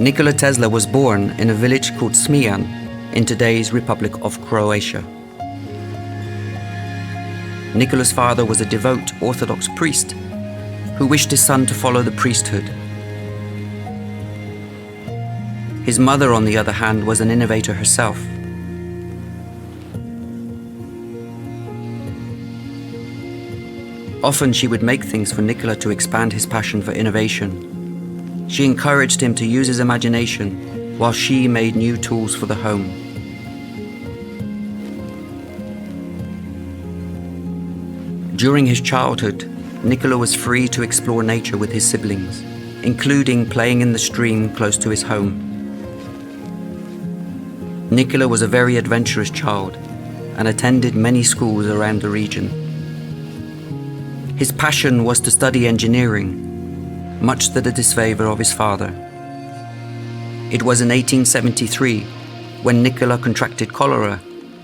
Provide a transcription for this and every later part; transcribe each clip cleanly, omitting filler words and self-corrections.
Nikola Tesla was born in a village called Smijan in today's Republic of Croatia. Nikola's father was a devout Orthodox priest who wished his son to follow the priesthood. His mother, on the other hand, was an innovator herself. Often she would make things for Nikola to expand his passion for innovation. She encouraged him to use his imagination while she made new tools for the home. During his childhood, Nikola was free to explore nature with his siblings, including playing in the stream close to his home. Nikola was a very adventurous child and attended many schools around the region. His passion was to study engineering, much to the disfavor of his father. It was in 1873, when Nikola contracted cholera,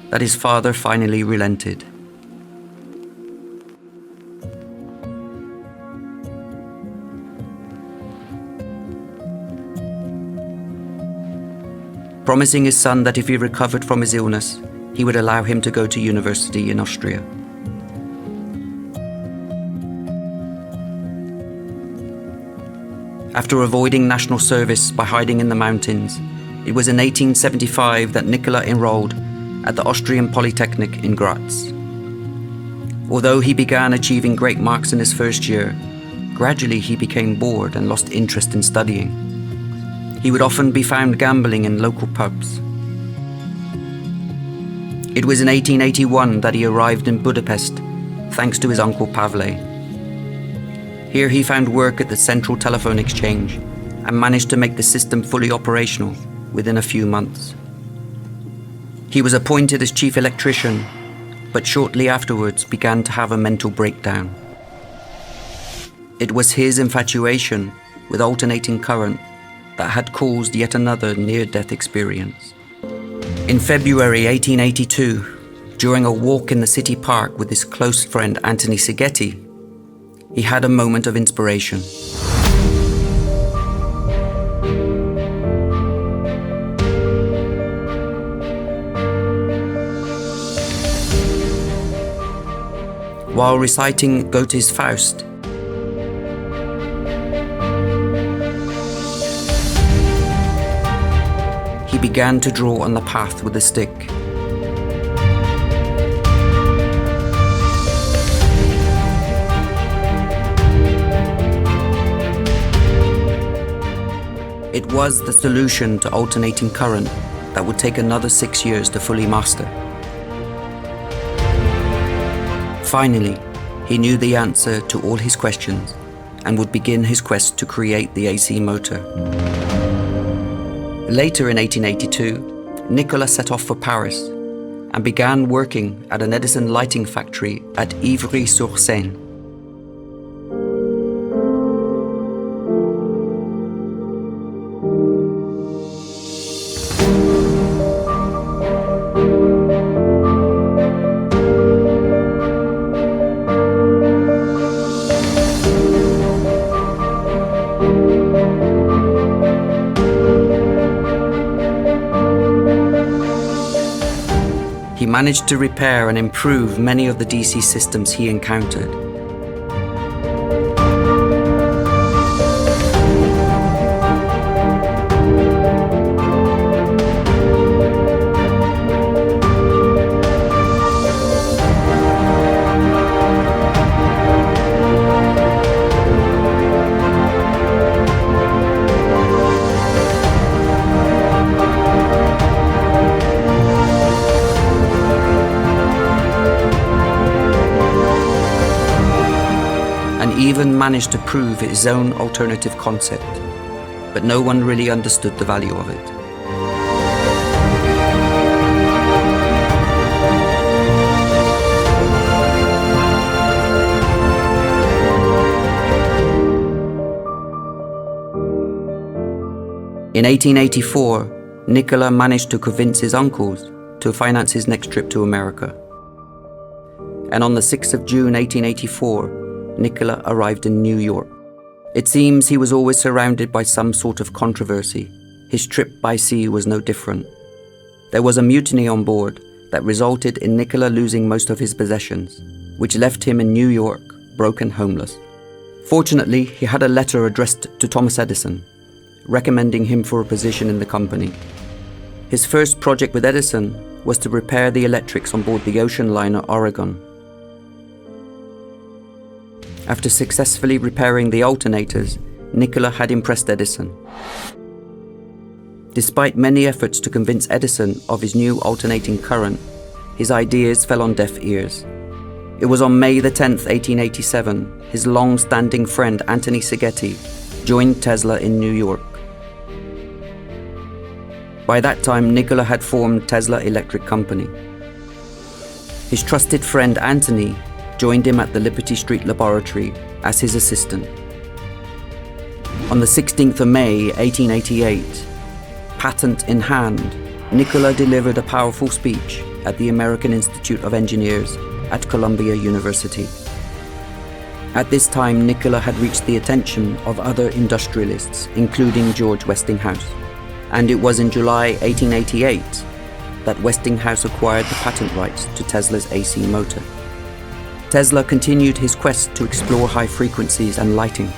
that his father finally relented. Promising his son that if he recovered from his illness, he would allow him to go to university in Austria. After avoiding national service by hiding in the mountains, it was in 1875 that Nikola enrolled at the Austrian Polytechnic in Graz. Although he began achieving great marks in his first year, gradually he became bored and lost interest in studying. He would often be found gambling in local pubs. It was in 1881 that he arrived in Budapest, thanks to his uncle Pavle. Here he found work at the Central Telephone Exchange and managed to make the system fully operational within a few months. He was appointed as chief electrician, but shortly afterwards began to have a mental breakdown. It was his infatuation with alternating current that had caused yet another near-death experience. In February 1882, during a walk in the city park with his close friend Anthony Szigeti, he had a moment of inspiration. While reciting Goethe's Faust, he began to draw on the path with a stick. It was the solution to alternating current that would take another 6 years to fully master. Finally, he knew the answer to all his questions and would begin his quest to create the AC motor. Later in 1882, Nikola set off for Paris and began working at an Edison lighting factory at Ivry-sur-Seine. He managed to repair and improve many of the DC systems he encountered. Even managed to prove his own alternative concept, but no one really understood the value of it. In 1884, Nikola managed to convince his uncles to finance his next trip to America. And on the 6th of June 1884, Nikola arrived in New York. It seems he was always surrounded by some sort of controversy, His trip by sea was no different. There was a mutiny on board that resulted in Nikola losing most of his possessions, which left him in New York, broken, homeless. Fortunately, he had a letter addressed to Thomas Edison, recommending him for a position in the company. His first project with Edison was to repair the electrics on board the ocean liner Oregon. After successfully repairing the alternators, Nikola had impressed Edison. Despite many efforts to convince Edison of his new alternating current, his ideas fell on deaf ears. It was on May the 10th, 1887, his long-standing friend Anthony Szigeti joined Tesla in New York. By that time, Nikola had formed Tesla Electric Company. His trusted friend Anthony joined him at the Liberty Street laboratory as his assistant. On the 16th of May, 1888, patent in hand, Nikola delivered a powerful speech at the American Institute of Engineers at Columbia University. At this time, Nikola had reached the attention of other industrialists, including George Westinghouse, and it was in July 1888 that Westinghouse acquired the patent rights to Tesla's AC motor. Tesla continued his quest to explore high frequencies and lighting.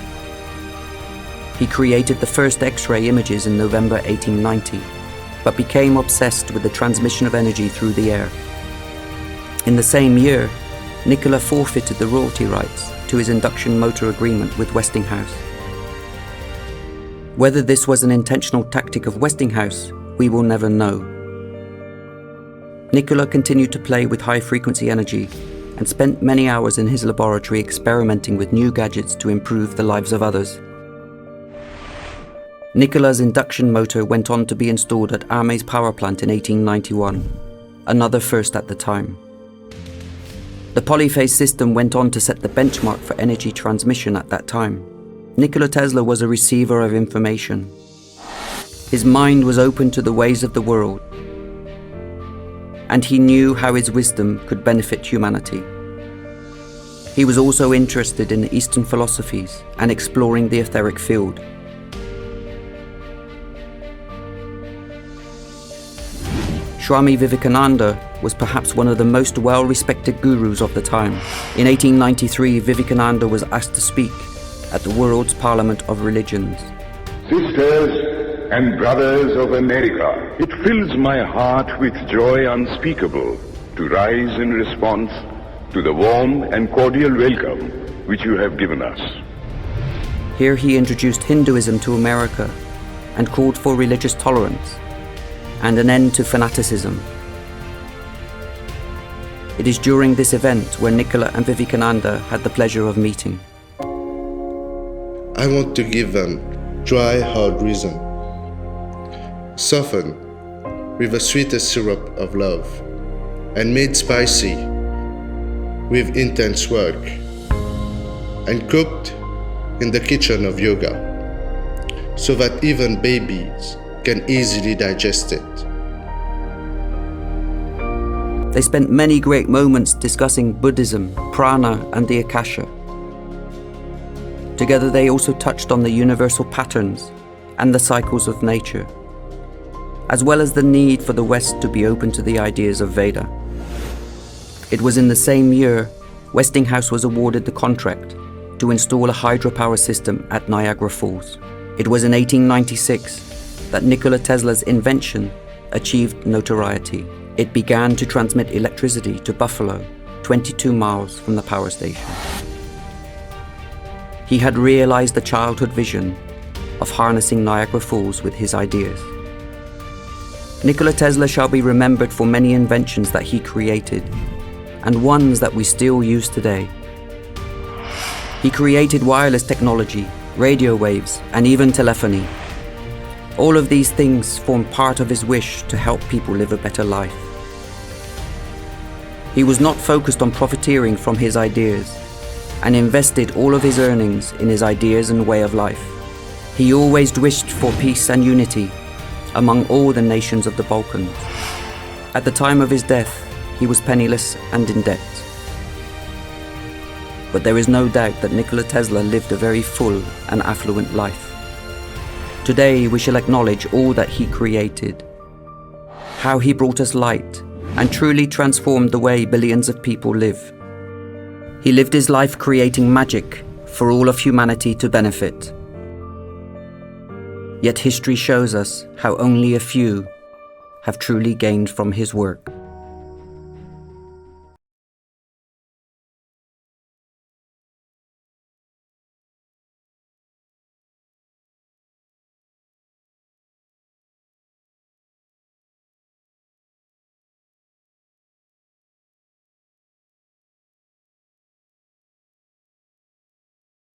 He created the first X-ray images in November 1890, but became obsessed with the transmission of energy through the air. In the same year, Nikola forfeited the royalty rights to his induction motor agreement with Westinghouse. Whether this was an intentional tactic of Westinghouse, we will never know. Nikola continued to play with high-frequency energy and spent many hours in his laboratory experimenting with new gadgets to improve the lives of others. Nikola's induction motor went on to be installed at Ames power plant in 1891, another first at the time. The polyphase system went on to set the benchmark for energy transmission at that time. Nikola Tesla was a receiver of information. His mind was open to the ways of the world, and he knew how his wisdom could benefit humanity. He was also interested in Eastern philosophies and exploring the etheric field. Swami Vivekananda was perhaps one of the most well-respected gurus of the time. In 1893, Vivekananda was asked to speak at the World's Parliament of Religions. Sisters and brothers of America, it fills my heart with joy unspeakable to rise in response to the warm and cordial welcome which you have given us. Here he introduced Hinduism to America and called for religious tolerance and an end to fanaticism. It is during this event where Nikola and Vivekananda had the pleasure of meeting. I want to give them dry, hard reason, softened with the sweetest syrup of love, and made spicy with intense work, and cooked in the kitchen of yoga, so that even babies can easily digest it. They spent many great moments discussing Buddhism, prana, and the Akasha. Together they also touched on the universal patterns and the cycles of nature, as well as the need for the West to be open to the ideas of Veda. It was in the same year Westinghouse was awarded the contract to install a hydropower system at Niagara Falls. It was in 1896 that Nikola Tesla's invention achieved notoriety. It began to transmit electricity to Buffalo, 22 miles from the power station. He had realized the childhood vision of harnessing Niagara Falls with his ideas. Nikola Tesla shall be remembered for many inventions that he created, and ones that we still use today. He created wireless technology, radio waves, and even telephony. All of these things form part of his wish to help people live a better life. He was not focused on profiteering from his ideas, and invested all of his earnings in his ideas and way of life. He always wished for peace and unity among all the nations of the Balkans. At the time of his death, he was penniless and in debt. But there is no doubt that Nikola Tesla lived a very full and affluent life. Today we shall acknowledge all that he created, how he brought us light and truly transformed the way billions of people live. He lived his life creating magic for all of humanity to benefit. Yet history shows us how only a few have truly gained from his work.